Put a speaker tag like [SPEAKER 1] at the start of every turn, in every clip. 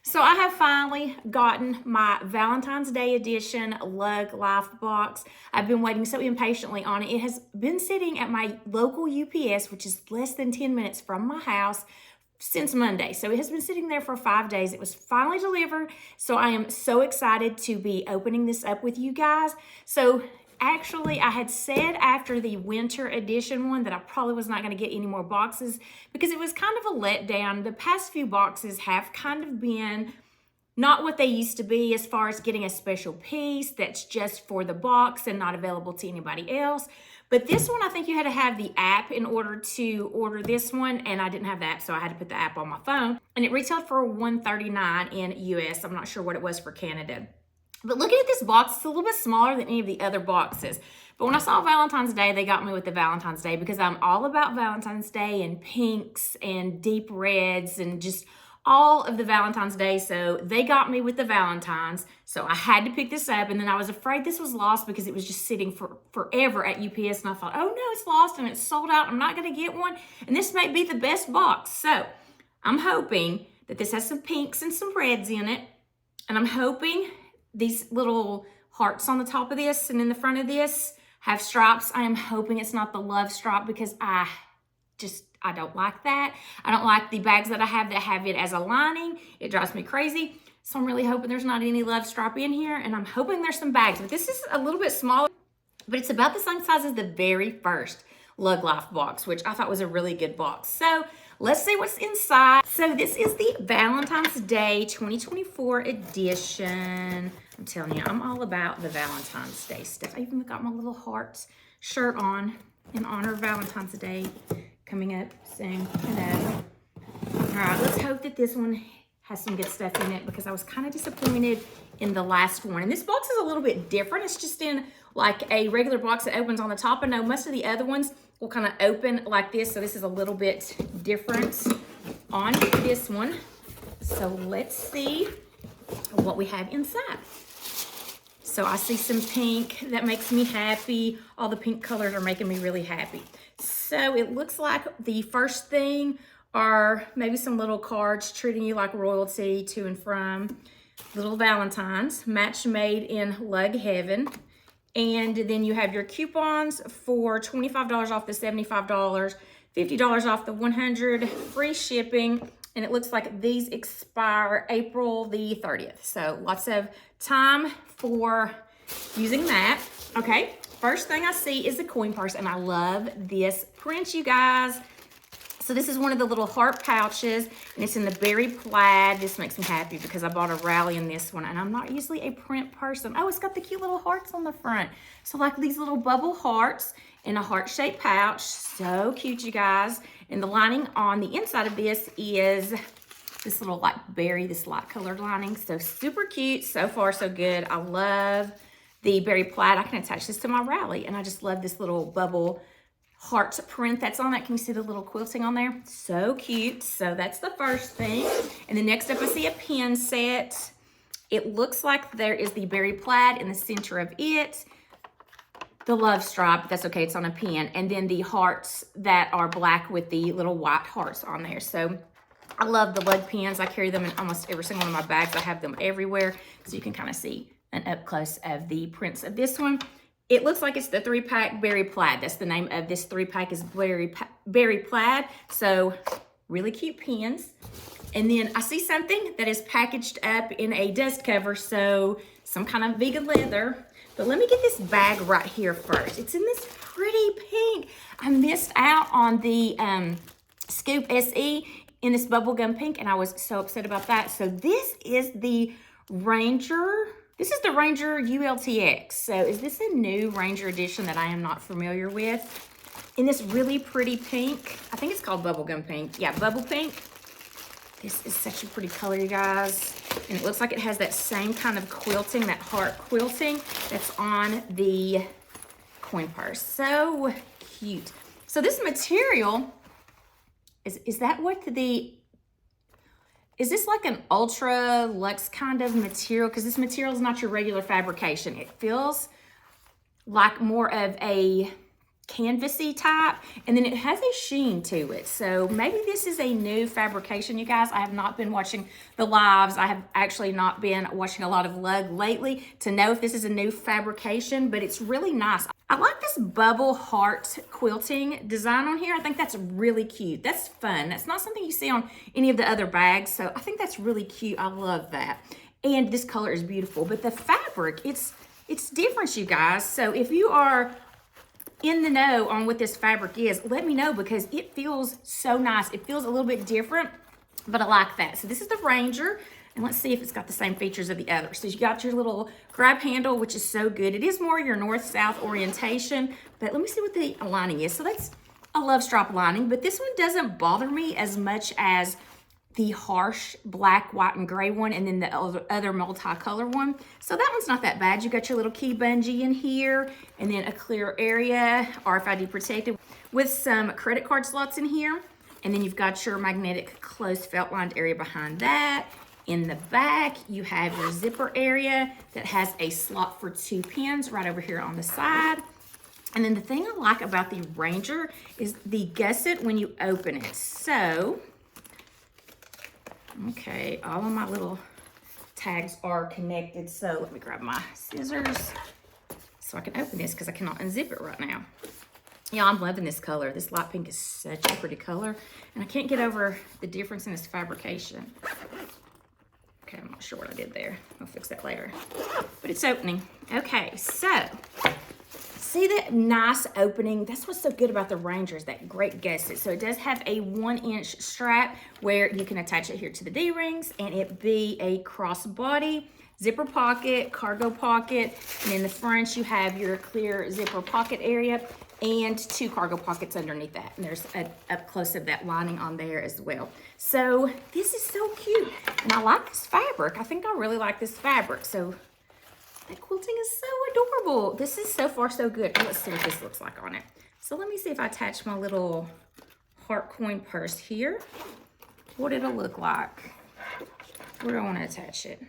[SPEAKER 1] So I have finally gotten my Valentine's Day edition Lug Life box. I've been waiting so impatiently on it. It has been sitting at my local UPS, which is less than 10 minutes from my house, since Monday. So it has been sitting there for 5 days. It was finally delivered. So I am so excited to be opening this up with you guys. So actually, I had said after the winter edition one that I probably was not going to get any more boxes because it was kind of a letdown. The past few boxes have kind of been not what they used to be as far as getting a special piece that's just for the box and not available to anybody else. But this one, I think you had to have the app in order to order this one, and I didn't have the app, so I had to put the app on my phone. And it retailed for $139 in US. I'm not sure what it was for Canada. But looking at this box, it's a little bit smaller than any of the other boxes. But when I saw Valentine's Day, they got me with the Valentine's Day because I'm all about Valentine's Day and pinks and deep reds and just all of the Valentine's Day. So they got me with the Valentines. So I had to pick this up, and then I was afraid this was lost because it was just sitting for forever at UPS. And I thought, oh no, it's lost and it's sold out. I'm not going to get one. And this may be the best box. So I'm hoping that this has some pinks and some reds in it. And I'm hoping these little hearts on the top of this and in the front of this have stripes. I am hoping it's not the love stripe because I don't like that. I don't like the bags that I have that have it as a lining. It drives me crazy. So I'm really hoping there's not any love stripe in here, and I'm hoping there's some bags. But this is a little bit smaller, but it's about the same size as the very first Lug Life box, which I thought was a really good box. So let's see what's inside. So this is the Valentine's Day 2024 edition. I'm telling you, I'm all about the Valentine's Day stuff. I even got my little hearts shirt on in honor of Valentine's Day coming up soon. Hello. All right, let's hope that this one has some good stuff in it because I was kind of disappointed in the last one. And this box is a little bit different. It's just in like a regular box that opens on the top. I know most of the other ones will kind of open like this. So this is a little bit different on this one. So let's see what we have inside. So I see some pink. That makes me happy. All the pink colors are making me really happy. So it looks like the first thing are maybe some little cards treating you like royalty to and from. Little Valentines, match made in Lug Heaven. And then you have your coupons for $25 off the $75, $50 off the $100, free shipping. And it looks like these expire April the 30th. So lots of time for using that. Okay, first thing I see is the coin purse, and I love this print, you guys. So this is one of the little heart pouches, and it's in the berry plaid. This makes me happy because I bought a rally in this one, and I'm not usually a print person. Oh, it's got the cute little hearts on the front. So like these little bubble hearts in a heart-shaped pouch. So cute, you guys. And the lining on the inside of this is this little like berry, this light colored lining. So super cute. So far, so good. I love the berry plaid. I can attach this to my rally, and I just love this little bubble heart print that's on that. Can you see the little quilting on there? So cute. So that's the first thing. And then next up, I see a pin set. It looks like there is the berry plaid in the center of it. The love stripe, that's okay, it's on a pin. And then the hearts that are black with the little white hearts on there. So I love the lug pins. I carry them in almost every single one of my bags. I have them everywhere. So you can kind of see an up close of the prints of this one. It looks like it's the 3-pack berry plaid. That's the name of this 3-pack is berry plaid. So really cute pins. And then I see something that is packaged up in a dust cover. So some kind of vegan leather. But let me get this bag right here first. It's in this pretty pink. I missed out on the Scoop SE in this bubblegum pink, and I was so upset about that. So this is the Ranger. This is the Ranger ULTX. So is this a new Ranger edition that I am not familiar with? In this really pretty pink. I think it's called bubblegum pink. Yeah, bubble pink. This is such a pretty color, you guys. And it looks like it has that same kind of quilting, that heart quilting that's on the coin purse. So cute. So this material, is that what is this like an ultra luxe kind of material? Because this material is not your regular fabrication. It feels like more of a canvasy type, and then it has a sheen to it. So maybe this is a new fabrication, you guys. I have not been watching the lives. I have actually not been watching a lot of Lug lately to know if this is a new fabrication, but it's really nice. I like this bubble heart quilting design on here. I think that's really cute. That's fun. That's not something you see on any of the other bags, so I think that's really cute. I love that. And this color is beautiful, but the fabric, it's different, you guys. So if you are in the know on what this fabric is, let me know, because it feels so nice. It feels a little bit different, but I like that. So this is the Ranger, and let's see if it's got the same features of the others. So you got your little grab handle, which is so good. It is more your north-south orientation, but let me see what the lining is. So that's a love stripe lining, but this one doesn't bother me as much as the harsh black, white, and gray one, and then the other multicolor one. So that one's not that bad. You got your little key bungee in here, and then a clear area, RFID protected, with some credit card slots in here. And then you've got your magnetic closed felt lined area behind that. In the back, you have your zipper area that has a slot for 2 pins right over here on the side. And then the thing I like about the Ranger is the gusset when you open it. So, okay, all of my little tags are connected. So let me grab my scissors so I can open this, because I cannot unzip it right now. Yeah, I'm loving this color. This light pink is such a pretty color, and I can't get over the difference in this fabrication. Okay, I'm not sure what I did there. I'll fix that later. But it's opening. Okay, so see that nice opening? That's what's so good about the Ranger, is that great gusset. So it does have a 1-inch strap where you can attach it here to the D-rings, and it be a crossbody, zipper pocket, cargo pocket, and in the front you have your clear zipper pocket area and 2 cargo pockets underneath that. And there's a up close of that lining on there as well. So this is so cute, and I like this fabric. I think I really like this fabric. So that quilting is so adorable. This is so far so good. Let's see what this looks like on it. So let me see if I attach my little heart coin purse here, what it'll look like. Where do I want to attach it?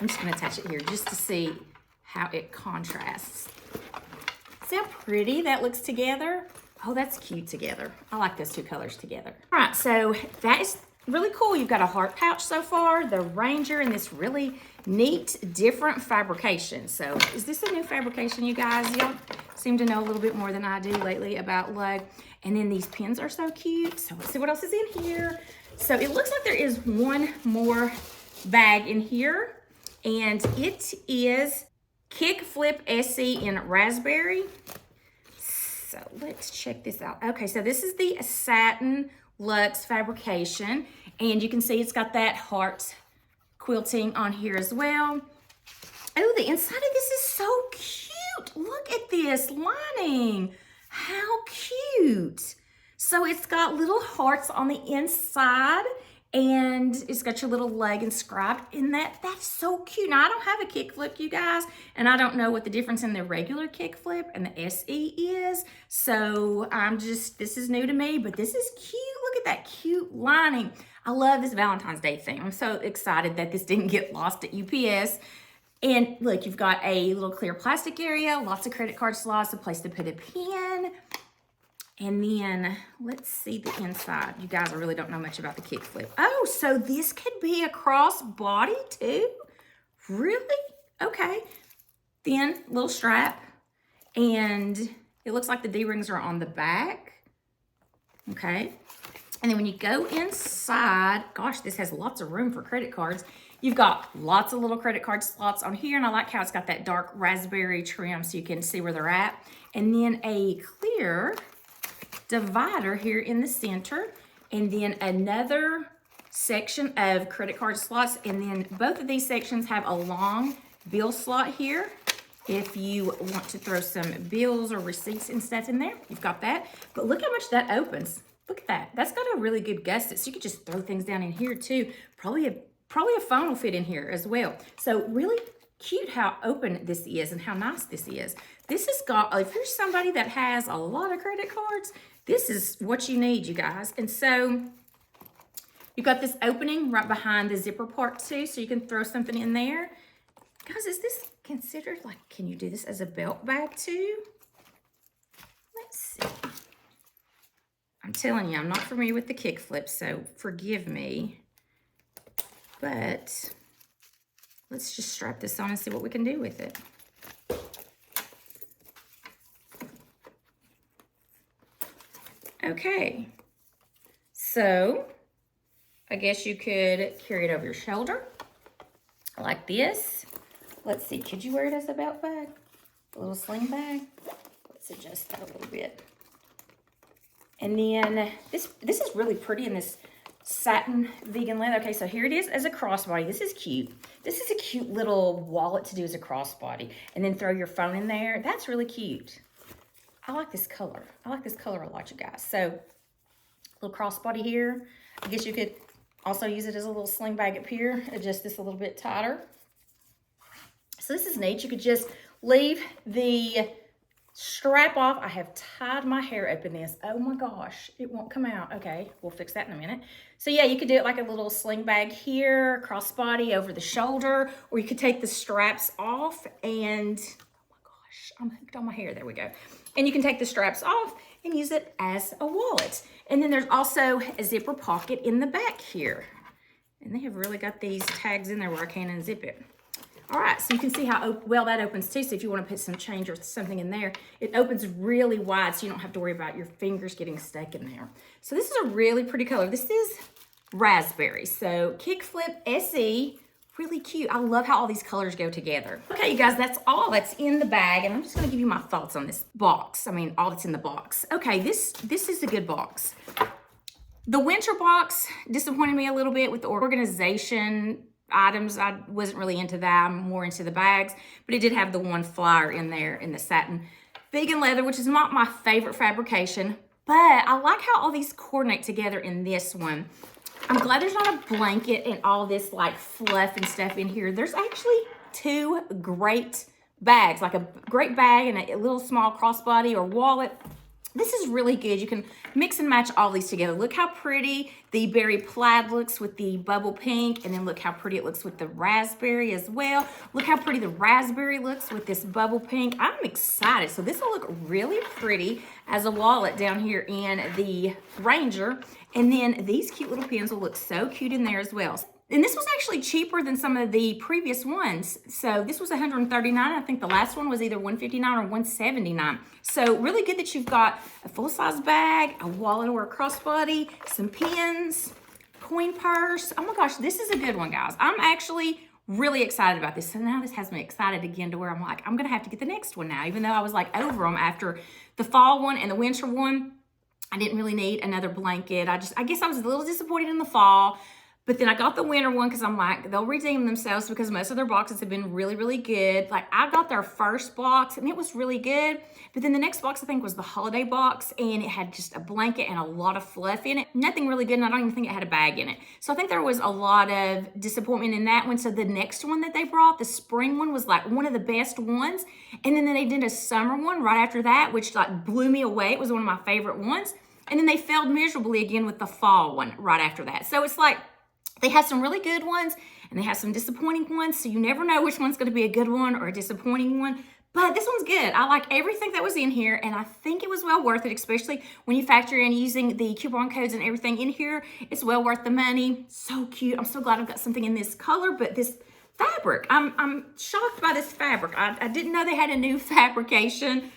[SPEAKER 1] I'm just going to attach it here just to see how it contrasts. See how pretty that looks together? Oh, that's cute together. I like those 2 colors together. All right, so that is really cool. You've got a heart pouch so far, the Ranger, and this really neat, different fabrication. So is this a new fabrication, you guys? Y'all seem to know a little bit more than I do lately about Lug. And then these pins are so cute. So let's see what else is in here. So it looks like there is one more bag in here, and it is Kick Flip SE in Raspberry. So let's check this out. Okay, so this is the Satin Luxe fabrication, and you can see it's got that heart quilting on here as well. Oh, the inside of this is so cute. Look at this lining. How cute. So it's got little hearts on the inside, and it's got your little leg inscribed in that. That's so cute. Now, I don't have a kick flip, you guys, and I don't know what the difference in the regular kick flip and the SE is. So this is new to me, but this is cute. Look at that cute lining. I love this Valentine's Day thing. I'm so excited that this didn't get lost at UPS. And look, you've got a little clear plastic area, lots of credit card slots, a place to put a pin. And then let's see the inside. You guys, I really don't know much about the kick flip. Oh, so this could be a cross body too? Really? Okay. Thin little strap. And it looks like the D-rings are on the back. Okay. And then when you go inside, gosh, this has lots of room for credit cards. You've got lots of little credit card slots on here, and I like how it's got that dark raspberry trim so you can see where they're at. And then a clear divider here in the center, and then another section of credit card slots, and then both of these sections have a long bill slot here. If you want to throw some bills or receipts and stuff in there, you've got that. But look how much that opens. Look at that. That's got a really good gusset, so you could just throw things down in here too. Probably a phone will fit in here as well. So really cute how open this is and how nice this is. This has got, if you're somebody that has a lot of credit cards, this is what you need, you guys. And so you've got this opening right behind the zipper part too, so you can throw something in there. Guys, is this considered, like, can you do this as a belt bag too? Let's see. I'm telling you, I'm not familiar with the kick flip, so forgive me. But let's just strap this on and see what we can do with it. Okay, so I guess you could carry it over your shoulder like this. Let's see, could you wear it as a belt bag? A little sling bag? Let's adjust that a little bit. And then this is really pretty in this satin vegan leather. Okay, so here it is as a crossbody. This is cute. This is a cute little wallet to do as a crossbody. And then throw your phone in there. That's really cute. I like this color. I like this color a lot, you guys. So, little crossbody here. I guess you could also use it as a little sling bag up here. Adjust this a little bit tighter. So this is neat. You could just leave the strap off. I have tied my hair up in this. Oh my gosh, it won't come out. Okay, we'll fix that in a minute. So yeah, you could do it like a little sling bag here, crossbody over the shoulder, or you could take the straps off and, oh my gosh, I'm hooked on my hair. There we go. And you can take the straps off and use it as a wallet. And then there's also a zipper pocket in the back here. And they have really got these tags in there where I can unzip it. All right, so you can see how well that opens too. So if you want to put some change or something in there, it opens really wide so you don't have to worry about your fingers getting stuck in there. So this is a really pretty color. This is raspberry. So kick flip SE, really cute. I love how all these colors go together. Okay, you guys, that's all that's in the bag. And I'm just gonna give you my thoughts on this box. I mean, all that's in the box. Okay, this is a good box. The winter box disappointed me a little bit with the organization items. I wasn't really into that. I'm more into the bags, but it did have the one flyer in there in the satin vegan leather, which is not my favorite fabrication, but I like how all these coordinate together in this one. I'm glad there's not a blanket and all this like fluff and stuff in here. There's actually two great bags, like a great bag and a little small crossbody or wallet. This is really good. You can mix and match all these together. Look how pretty the berry plaid looks with the bubble pink, and then look how pretty it looks with the raspberry as well. Look how pretty the raspberry looks with this bubble pink. I'm excited. So this will look really pretty as a wallet down here in the Ranger. And then these cute little pins will look so cute in there as well. And this was actually cheaper than some of the previous ones. So this was $139. I think the last one was either $159 or $179. So really good that you've got a full-size bag, a wallet or a crossbody, some pins, coin purse. Oh my gosh, this is a good one, guys. I'm actually really excited about this. So now this has me excited again to where I'm like, I'm gonna have to get the next one now, even though I was like over them after the fall one and the winter one. I didn't really need another blanket. I guess I was a little disappointed in the fall. But then I got the winter one because I'm like, they'll redeem themselves because most of their boxes have been really, really good. Like I got their first box and it was really good. But then the next box I think was the holiday box and it had just a blanket and a lot of fluff in it. Nothing really good, and I don't even think it had a bag in it. So I think there was a lot of disappointment in that one. So the next one that they brought, the spring one, was like one of the best ones. And then they did a summer one right after that, which like blew me away. It was one of my favorite ones. And then they failed miserably again with the fall one right after that. So it's like, they have some really good ones and they have some disappointing ones. So you never know which one's going to be a good one or a disappointing one. But this one's good. I like everything that was in here and I think it was well worth it, especially when you factor in using the coupon codes and everything in here. It's well worth the money. So cute. I'm so glad I've got something in this color, but this fabric, I'm shocked by this fabric. I didn't know they had a new fabrication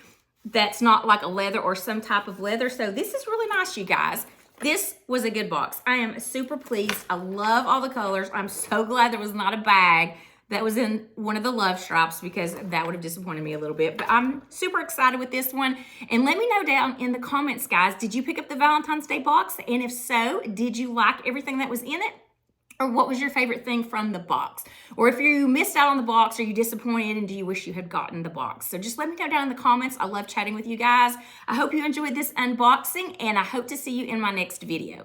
[SPEAKER 1] that's not like a leather or some type of leather. So this is really nice, you guys. This was a good box. I am super pleased. I love all the colors. I'm so glad there was not a bag that was in one of the love stripes because that would have disappointed me a little bit. But I'm super excited with this one. And let me know down in the comments, guys, did you pick up the Valentine's Day box? And if so, did you like everything that was in it? Or what was your favorite thing from the box? Or if you missed out on the box, are you disappointed and do you wish you had gotten the box? So just let me know down in the comments. I love chatting with you guys. I hope you enjoyed this unboxing and I hope to see you in my next video.